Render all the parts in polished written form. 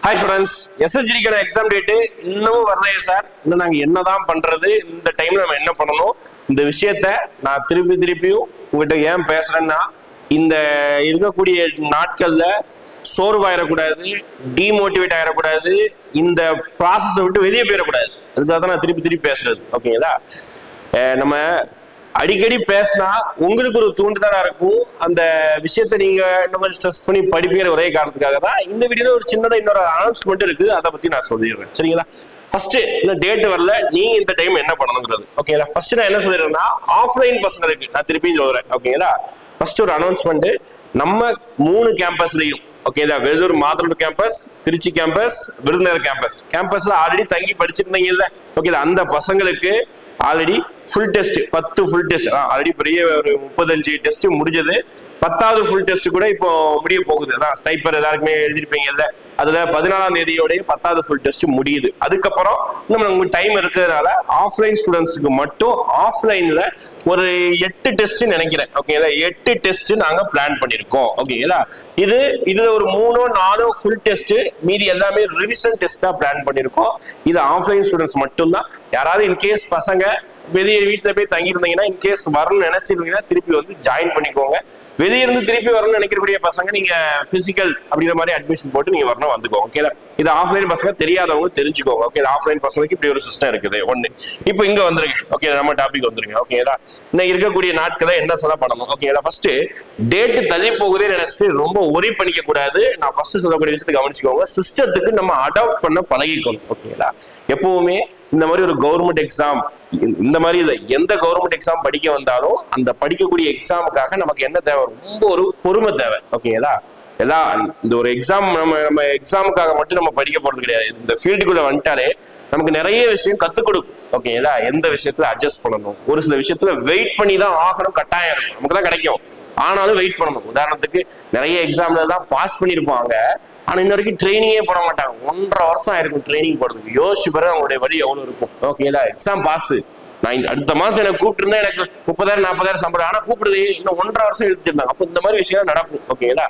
Hi students, எஸ்எஸ்ஜிடிக்கான exam date இன்னமும் வரலையே sir. இன்னும் நாங்கள் என்னதான் பண்றது, இந்த டைம்ல நம்ம என்ன பண்ணணும், இந்த விஷயத்த நான் திருப்பியும் உங்ககிட்ட ஏன் பேசுறேன்னா, இந்த இருக்கக்கூடிய நாட்கள்ல சோர்வாயிடக்கூடாது, டிமோட்டிவேட் ஆயிடக்கூடாது, இந்த ப்ராசஸை விட்டு வெளியே போயிடக்கூடாது. அதுக்காக தான் நான் திருப்பி பேசுறது. ஓகேங்களா? நம்ம அடிக்கடி பேசினா உங்களுக்கு ஒரு தூண்டுதலா இருக்கும். அந்த விஷயத்த நீங்க இன்னும் கொஞ்சம் ஸ்ட்ரெஸ் பண்ணி படிப்பீங்கிற ஒரே காரணத்துக்காக தான் இந்த வீடியோல ஒரு சின்னதா இன்னொரு அனௌன்ஸ்மெண்ட் இருக்குது. அதை பத்தி நான் சொல்லிடுறேன். சரிங்களா? ஃபர்ஸ்ட், இந்த டேட் வரல, நீங்க இந்த டைம் என்ன பண்ணணுங்கிறது. ஓகேங்களா? ஃபர்ஸ்ட் நான் என்ன சொல்லிடுறேன்னா, ஆஃப்லைன் பசங்களுக்கு நான் திருப்பியும் சொல்றேன். ஓகேங்களா? ஃபர்ஸ்ட் ஒரு அனௌன்ஸ்மெண்ட், நம்ம 3 கேம்பஸ்லயும், ஓகேதா, வேலூர் மாதளூர் கேம்பஸ், திருச்சி கேம்பஸ், விருதுநகர் கேம்பஸ்ல ஆல்ரெடி தங்கி படிச்சிருந்தீங்கல்ல, ஓகேதா, அந்த பசங்களுக்கு already full test 10 full test already பெரிய ஒரு 35 டெஸ்ட் முடிஞ்சது. 10வது ஃபுல் டெஸ்ட் கூட இப்போ முடிய போகுது. அதான் ஸ்டைப்பர் எல்லாருக்குமே எழுதிருப்பீங்கல்ல, அதுல 14ஆம் தேதியோடய 10வது ஃபுல் டெஸ்ட் முடியுது. அதுக்கப்புறம் நம்ம டைம் இருக்கிறதுனால ஆஃப்லைன் ஸ்டூடெண்ட்ஸுக்கு மட்டும் ஆஃப்லைன்ல ஒரு 8 டெஸ்ட் நினைக்கிறேன். ஓகேங்களா? 8 டெஸ்ட் நாங்க பிளான் பண்ணிருக்கோம். ஓகேங்களா? இதுல ஒரு 3-4 ஃபுல் டெஸ்ட், மீதி எல்லாமே ரிவிஷன் டெஸ்டா பிளான் பண்ணிருக்கோம். இது ஆஃப்லைன் ஸ்டூடெண்ட்ஸ் மட்டும்தான். யாராவது இன்கேஸ் பசங்க வெளியே வீட்டுல போய் தங்கி இருந்தீங்கன்னா, இன்கேஸ் வரணும்னு நினைச்சிருந்தீங்கன்னா திருப்பி வந்து ஜாயின் பண்ணிக்கோங்க. வெளியே இருந்து திருப்பி வரணும்னு நினைக்கக்கூடிய பசங்க நீங்க பிசிக்கல் அப்படிங்கிற மாதிரி அட்மிஷன் போட்டு நீங்க வரணும், வந்துக்கோங்க. ஓகே, இது ஆஃப்லைன் பசங்க தெரியாதவங்க தெரிஞ்சுக்கோங்க. ஓகே, ஆஃப்லைன் பசங்களுக்கு இப்படி ஒரு சிஸ்டம் இருக்குது. ஒண்ணு, இப்போ இங்க வந்துருங்க. ஓகே, நம்ம டாபிக் வந்துருங்க. ஓகேடா, இன்னும் இருக்கக்கூடிய நாட்களை என்ன சொல்ல பண்ணணும். ஓகேடா, ஃபர்ஸ்ட் டேட் தள்ளி போகுதே நினைச்சிட்டு ரொம்ப ஒரி பண்ணிக்க கூடாது. நான் ஃபர்ஸ்ட் சொல்லக்கூடிய விஷயத்தை கவனிச்சுக்கோங்க. சிஸ்டத்துக்கு நம்ம அடாப்ட் பண்ண பழகிக்கணும். ஓகேங்களா? எப்பவுமே இந்த மாதிரி ஒரு கவர்மெண்ட் எக்ஸாம், இந்த மாதிரி எந்த கவர்மெண்ட் எக்ஸாம் படிக்க வந்தாலும் அந்த படிக்கக்கூடிய எக்ஸாமுக்காக நமக்கு என்ன தேவை, ரொம்ப ஒரு பொறுமை தேவை. ஓகேங்களா? இந்த ஒரு எக்ஸாம் நம்ம எக்ஸாமுக்காக மட்டும் நம்ம படிக்க போறது கிடையாது. இந்த ஃபீல்டுக்குள்ள வந்துட்டாலே நமக்கு நிறைய விஷயம் கத்துக் கொடுக்கும். ஓகேங்களா? எந்த விஷயத்துல அட்ஜஸ்ட் பண்ணணும், ஒரு சில விஷயத்துல வெயிட் பண்ணி தான் ஆகணும், கட்டாயம் இருக்கும். நமக்கு தான் கிடைக்கும், ஆனாலும் வெயிட் பண்ணணும். உதாரணத்துக்கு நிறைய எக்ஸாம்ல தான் பாஸ் பண்ணிருப்பாங்க, ஆனா இந்த வரைக்கும் ட்ரைனிங்கே போட மாட்டாங்க. 1.5 வருஷம் ஆயிருக்கும் ட்ரைனிங் போடுறதுக்கு. யோசிச்சு பிறகு அவங்களுடைய வழி எவ்வளவு இருக்கும். ஓகேங்களா? எக்ஸாம் பாஸ், நான் அடுத்த மாசம் எனக்கு கூப்பிட்டு இருந்தா எனக்கு 30,000-40,000 சம்பளம், ஆனா கூப்பிடுது இன்னும் 1.5 வருஷம் எடுத்துருந்தாங்க. அப்ப இந்த மாதிரி விஷயம் நடக்கும். ஓகேங்களா?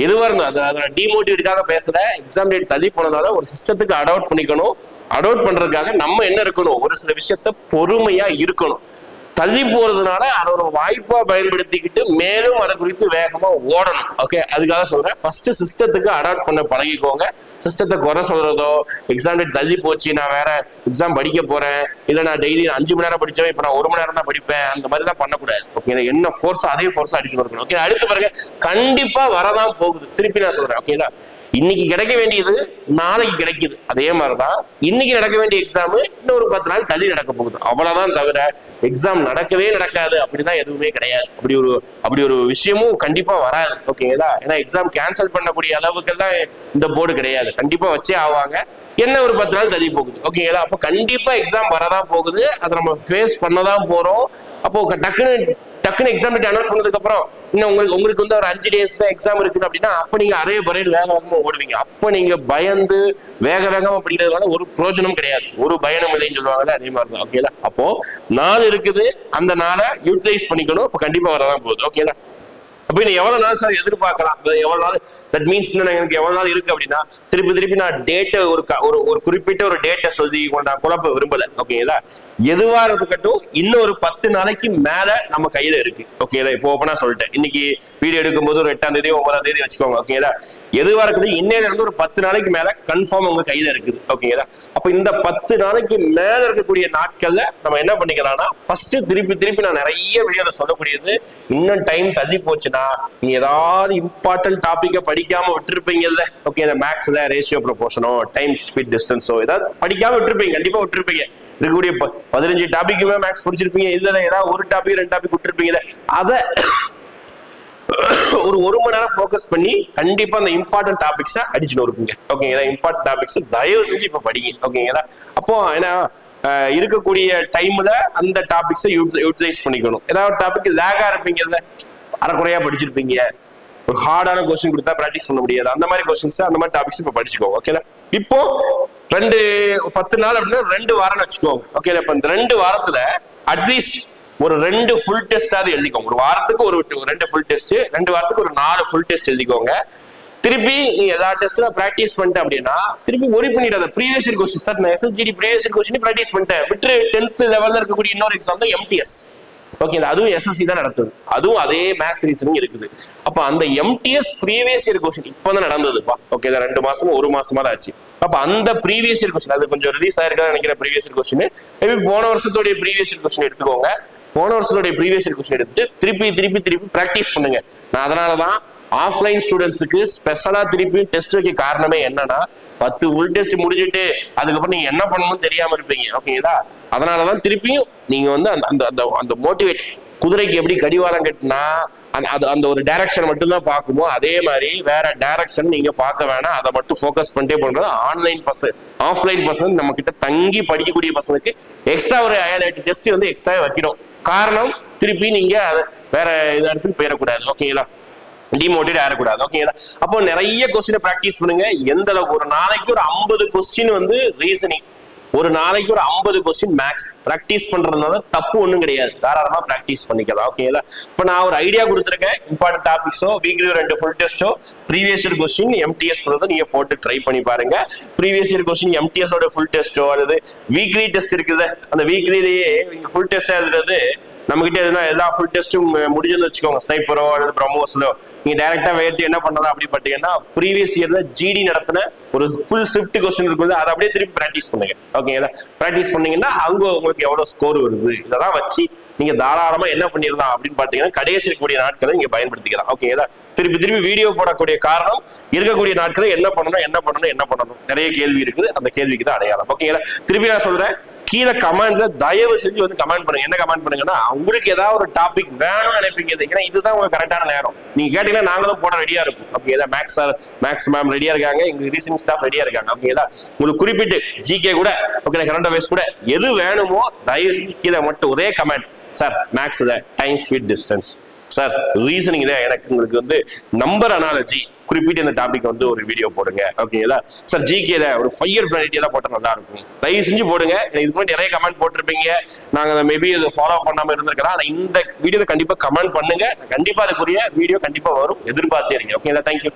எதுவா இருந்தா அதை டிமோட்டிவேட்டுக்காக பேசல. எக்ஸாம் டேட் தள்ளி போனதால ஒரு சிஸ்டத்துக்கு அடாப்ட் பண்ணிக்கணும். அடாப்ட் பண்றதுக்காக நம்ம என்ன இருக்கணும், ஒரு சில விஷயத்த பொறுமையா இருக்கணும். தள்ளி போறதுனால அதை ஒரு வாய்ப்பா பயன்படுத்திக்கிட்டு மேலும் அதை குறித்து வேகமா ஓடணும். ஓகே, அதுக்காக சொல்றேன், ஃபர்ஸ்ட் சிஸ்டத்துக்கு அடாப்ட் பண்ண பழகிக்கோங்க. சிஸ்டத்தை குறை சொல்றதோ, எக்ஸாம் டேட் தள்ளி போச்சு, நான் வேற எக்ஸாம் படிக்க போறேன், இல்ல நான் டெய்லி 5 மணி நேரம் படிச்சேன், இப்ப நான் 1 மணி நேரம் தான் படிப்பேன், அந்த மாதிரி தான் பண்ணக்கூடாது. ஓகே, என்ன ஃபோர்ஸ் அதே ஃபோர்ஸ் அடிச்சு இருக்கணும். ஓகே, அடுத்து பாருங்க, கண்டிப்பா வரதான் போகுது. திருப்பி நான் சொல்றேன். ஓகேங்களா? இன்னைக்கு கிடைக்க வேண்டியது நாளைக்கு கிடைக்குது. அதே மாதிரிதான் இன்னைக்கு நடக்க வேண்டிய எக்ஸாம் இன்னொரு 10 நாள் தள்ளி நடக்க போகுது. அவ்வளவுதான் தவிர எக்ஸாம் நடக்கவே நடக்காது அப்படிதான் எதுவுமே கிடையாது. அப்படி ஒரு விஷயமும் கண்டிப்பா வராது. ஓகேங்களா? ஏன்னா எக்ஸாம் கேன்சல் பண்ணக்கூடிய அளவுக்கு தான் இந்த போர்டு கிடையாது. கண்டிப்பா வச்சே ஆவாங்க. என்ன ஒரு 10 நாள் தள்ளி போகுது. ஓகேங்களா? அப்போ கண்டிப்பா எக்ஸாம் வரதான் போகுது. அதை நம்ம ஃபேஸ் பண்ணதான் போறோம். அப்போ டக்குன்னு எக்ஸாம் டேட் அனௌன்ஸ் பண்ணதுக்கு அப்புறம் இன்னும் உங்களுக்கு வந்து ஒரு 5 டேஸ் தான் எக்ஸாம் இருக்குது அப்படின்னா, அப்ப நீங்க அரைய பறைய வேகமா ஓடுவீங்க. அப்ப நீங்க பயந்து வேகமா படிக்கிறதுனால ஒரு பிரயோஜனம் கிடையாது. ஒரு பயணம் இல்லைன்னு சொல்லுவாங்கல்ல, அதே மாதிரி தான். ஓகேங்களா? அப்போ நாள் இருக்குது, அந்த நாளை யூட்டிலைஸ் பண்ணிக்கணும். அப்ப கண்டிப்பா வரதான் போகுது. ஓகேங்களா? அப்ப இன்னும் எவ்வளவு நாள் சார் எதிர்பார்க்கலாம், எவ்வளவு நாள், தட் மீன்ஸ் எனக்கு எவ்வளவு நாள் இருக்கு அப்படின்னா, திருப்பி நான் டேட்டை ஒரு குறிப்பிட்ட ஒரு டேட்டை சொல்லி நான் குழப்ப விரும்பல. ஓகேங்களா? எதுவா இருக்கட்டும், இன்னும் ஒரு 10 நாளைக்கு மேல நம்ம கையில இருக்கு. ஓகேங்களா? இப்போ ஓப்பனா சொல்லிட்டேன். இன்னைக்கு வீடியோ எடுக்கும்போது ஒரு 8ஆம் தேதி 9ஆம் தேதி வச்சுக்கோங்க. ஓகேங்களா? எதுவா இருக்கட்டும், இன்னையில இருந்து ஒரு 10 நாளைக்கு மேல கன்ஃபார்ம் உங்க கையில இருக்குது. ஓகேங்களா? அப்ப இந்த 10 நாளைக்கு மேல இருக்கக்கூடிய நாட்கள்ல நம்ம என்ன பண்ணிக்கலாம்னா, ஃபர்ஸ்ட் திருப்பி நான் நிறைய வீடியோல சொல்லக்கூடியது, இன்னும் டைம் தள்ளி போச்சுன்னா நீ ஏதாவது இம்பார்ட்டன்ட் டாபிக்க படிக்காம விட்டுருப்பீங்கல்ல. ஓகே, இந்த மேக்ஸ்ல ரேஷியோ ப்ரொபோர்ஷனோ டைம் ஸ்பீட் டிஸ்டன்ஸோ ஏதாவது படிக்காம விட்டுருப்பீங்க, கண்டிப்பா விட்டுருப்பீங்க. இருக்கக்கூடிய 15 டாபிக்குமே மேக்ஸ் படிச்சிருப்பீங்க. இல்ல ஏதாவது ஒரு டாபிக் 2 டாபிக் விட்டுருப்பீங்க. அதை ஒரு 1 மணி நேரம் ஃபோக்கஸ் பண்ணி கண்டிப்பா அந்த இம்பார்ட்டன்ட் டாபிக்ஸை அடிச்சுட்டு வருவீங்க. ஓகேங்களா? இம்பார்ட்டன்ட் டாபிக்ஸ் தயவு செஞ்சு இப்ப படிங்க. ஓகேங்களா? அப்போ ஏன்னா இருக்கக்கூடிய டைம்ல அந்த டாபிக்ஸை யூட்டிலைஸ் பண்ணிக்கணும். ஏதாவது டாபிக் லேகா இருப்பீங்கல்ல, அரைக்குறையா படிச்சிருப்பீங்க, ஒரு ஹார்டான கொஸ்டின் கொடுத்தா பிராக்டிஸ் பண்ண முடியாது, அந்த மாதிரி கொஸ்டின்ஸ், அந்த மாதிரி டாபிக்ஸ் இப்ப படிச்சுக்கோங்க. ஓகேல? இப்போ 10 நாள் அப்படின்னா 2 வாரம் வச்சுக்கோங்க. ஓகே, இப்ப இந்த 2 வாரத்துல அட்லீஸ்ட் ஒரு 2 ஃபுல் டெஸ்டாவது எழுதிக்கோங்க. ஒரு வாரத்துக்கு ஒரு 2 ஃபுல் டெஸ்ட், 2 வாரத்துக்கு ஒரு 4 ஃபுல் டெஸ்ட் எழுதிக்கோங்க. திருப்பி நீ ஏதாவது டெஸ்ட்ல பிராக்டிஸ் பண்ணிட்ட அப்படின்னா திருப்பி ஒரி பண்ணிடாத. ப்ரீவியஸ் இயர் கொஸ்டின் சார் நான் SSGD previous year question practice பண்ணிட்டேன் விட்டு 10th லெவல்ல இருக்கக்கூடிய இன்னொரு எக்ஸாம் தான் MTS. ஓகே, அதுவும் SSC தான் நடத்துது, அதுவும் அதே மேத்ஸ் ரீசனிங் இருக்குது. அப்ப அந்த MTS ப்ரீவியஸ் இயர் கொஸ்டின் இப்பதான் நடந்ததுப்பா. ஓகே, 2 மாசமா 1 மாசமா தான் ஆச்சு. அப்ப அந்த ப்ரீவியஸ் இயர் கொஸ்டின் அது கொஞ்சம் ரிலீஸ் ஆயிருக்கா நினைக்கிற ப்ரீவியஸ் இயர் கொஸ்டின் மேபி போன வருஷத்தோட ப்ரீவியஸ் இயர் கொஸ்டின் எடுத்துக்கோங்க. போன வருஷத்தோட ப்ரீவியஸ் இயர் கொஸ்டின் எடுத்து திருப்பி பிராக்டிஸ் பண்ணுங்க. நான் அதனாலதான் ஆஃப்லைன் ஸ்டூடெண்ட்ஸுக்கு ஸ்பெஷலா திருப்பியும் டெஸ்ட் வைக்க காரணமே என்னன்னா 10 ஃபுல் டெஸ்ட் முடிஞ்சுட்டு அதுக்கப்புறம் நீங்க என்ன பண்ணணும்னு தெரியாம இருப்பீங்க. ஓகேங்களா, அதனாலதான் திருப்பியும் நீங்க வந்து அந்த மோட்டிவேட் குதிரைக்கு எப்படி கடிவாளம் கட்டினா அந்த ஒரு டைரக்ஷன் மட்டும் தான் பார்க்குமோ அதே மாதிரி வேற டைரக்ஷன் நீங்க பார்க்க வேணாம். அதை மட்டும் ஃபோக்கஸ் பண்ணிட்டே போறது. ஆன்லைன் ஆஃப்லைன் பசங்க நம்ம கிட்ட தங்கி படிக்கக்கூடிய பசங்களுக்கு எக்ஸ்ட்ரா ஒரு 7-8 டெஸ்ட் வந்து எக்ஸ்ட்ரா வைக்கிறோம். காரணம் திருப்பி நீங்க வேற இடத்துக்கு போயிடக்கூடாது. ஓகேங்களா, டிமோட்டிவேட் ஆகக்கூடாது. ஓகேங்களா, அப்போ நிறைய கொஸ்டினை பிராக்டிஸ் பண்ணுங்க. எந்த அளவுக்கு ஒரு நாளைக்கு ஒரு 50 கொஸ்டின் வந்து ரீசனிங், ஒரு நாளைக்கு ஒரு 50 கொஸ்டின் மேக்ஸ் பிராக்டிஸ் பண்றதுனால தப்பு ஒண்ணும் கிடையாது. தாராளமா பிராக்டிஸ் பண்ணிக்கலாம். ஓகேங்களா, இப்போ நான் ஒரு ஐடியா கொடுத்துருக்கேன். இம்பார்ட்டன்ட் டாபிக்ஸோ வீக்லி 2 ஃபுல் டெஸ்டோ ப்ரீவியஸ் இயர் கொஸ்டின் MTS நீங்க போட்டு ட்ரை பண்ணி பாருங்க. ப்ரீவியஸ் இயர் கொஸ்டின் MTS ஓட ஃபுல் டெஸ்டோ அல்லது வீக்லி டெஸ்ட் இருக்குது, அந்த வீக்லிலேயே நீங்க ஃபுல் டெஸ்ட் எழுதுறது நம்ம கிட்ட எல்லா ஃபுல் டெஸ்ட்டும் முடிஞ்சதுன்னு வச்சுக்கோங்க. ஸ்னைப்பரோ அல்லது பிரம்மோஸ்லோ நீங்க டைரக்டா வேர்த்து என்ன பண்றதா அப்படி பாத்தீங்கன்னா ப்ரீவியஸ் இயர்ல GD நடத்தின ஒரு ஃபுல் ஸ்விஃப்ட் கொஸ்டின் இருக்குது, அதை அப்படியே திருப்பி பிராக்டிஸ் பண்ணுங்க. ஓகேங்களா, பிராக்டிஸ் பண்ணீங்கன்னா அங்க உங்களுக்கு எவ்வளவு ஸ்கோர் வருது இதெல்லாம் வச்சு நீங்க தாராளமா என்ன பண்ணிடலாம் அப்படின்னு பாத்தீங்கன்னா கடைசி இருக்கக்கூடிய நாட்களை நீங்க பயன்படுத்திக்கலாம். ஓகேங்களா, திருப்பி வீடியோ போடக்கூடிய காரணம் இருக்கக்கூடிய நாட்களை என்ன பண்ணணும் நிறைய கேள்வி இருக்குது. அந்த கேள்விக்கு தான் அடையாளம். ஓகேங்களா, திருப்பி நான் சொல்றேன், கீழே கமெண்ட்ல தயவு செஞ்சு வந்து கமெண்ட் பண்ணுங்க. என்ன கமெண்ட் பண்ணுங்கன்னா உங்களுக்கு ஏதாவது ஒரு டாபிக் வேணும்னு நினைப்பீங்க. ஏன்னா இதுதான் உங்களுக்கு கரெக்டான நேரம். நீங்க கேட்டீங்கன்னா நாங்களும் போட ரெடியா இருக்கும். ஓகேங்களா, மேக்ஸ் மேம் ரெடியா இருக்காங்க, எங்க ரீசனிங் ஸ்டாஃப் ரெடியா இருக்காங்க. ஓகேங்களா, உங்களுக்கு குறிப்பிட்டு GK கூட ஓகே கரண்ட் அஃபேர்ஸ் கூட எது வேணுமோ தயவு செஞ்சு கீழே மட்டும் ஒரே comment, sir maths time speed distance, sir reasoning எனக்கு உங்களுக்கு வந்து நம்பர் அனாலஜி குறிப்பிட்டு இந்த டாபிக் வந்து ஒரு வீடியோ போடுங்க. ஓகேங்களா, சார் GKல ஒரு 5 இயர் பிளானிட்டி எல்லாம் போட்டா நல்லா இருக்கும், தயவு செஞ்சு போடுங்க. இதுக்கு முன்னாடி நிறைய கமெண்ட் போட்டிருப்பீங்க, நாங்க மேபி இதை ஃபாலோ பண்ணாம இருந்திருக்கலாம். ஆனா இந்த வீடியோல கண்டிப்பா கமெண்ட் பண்ணுங்க, கண்டிப்பா அதுக்குரிய வீடியோ கண்டிப்பா வரும், எதிர்பார்த்தே இருங்க. ஓகேங்களா, தேங்க்யூ.